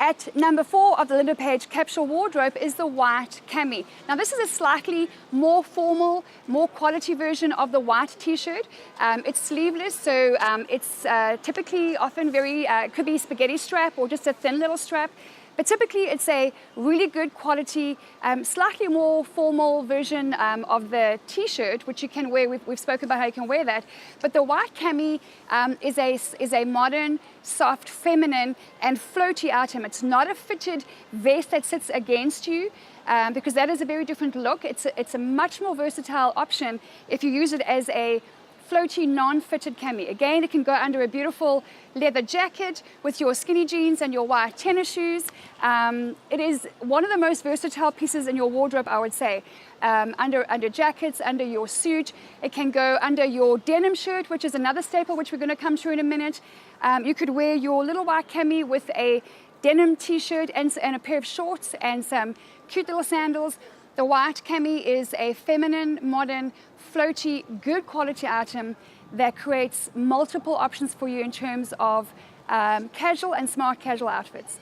At number 4 of the Linda Page capsule wardrobe is the white Cami. Now this is a slightly more formal, more quality version of the white t-shirt. It's sleeveless, so it's typically often could be spaghetti strap or just a thin little strap. But typically it's a really good quality, slightly more formal version of the t-shirt, which you can wear. We've spoken about how you can wear that. But the white Cami is a modern, soft, feminine, and floaty item. It's not a fitted vest that sits against you, because that is a very different look. It's a much more versatile option if you use it as a floaty, non-fitted Cami. Again, it can go under a beautiful leather jacket with your skinny jeans and your white tennis shoes. It is one of the most versatile pieces in your wardrobe, I would say. Under jackets, under your suit. It can go under your denim shirt, which is another staple, which we're going to come to in a minute. You could wear your little white Cami with a denim t-shirt and a pair of shorts and some cute little sandals. The white Cami is a feminine, modern, floaty, good quality item that creates multiple options for you in terms of casual and smart casual outfits.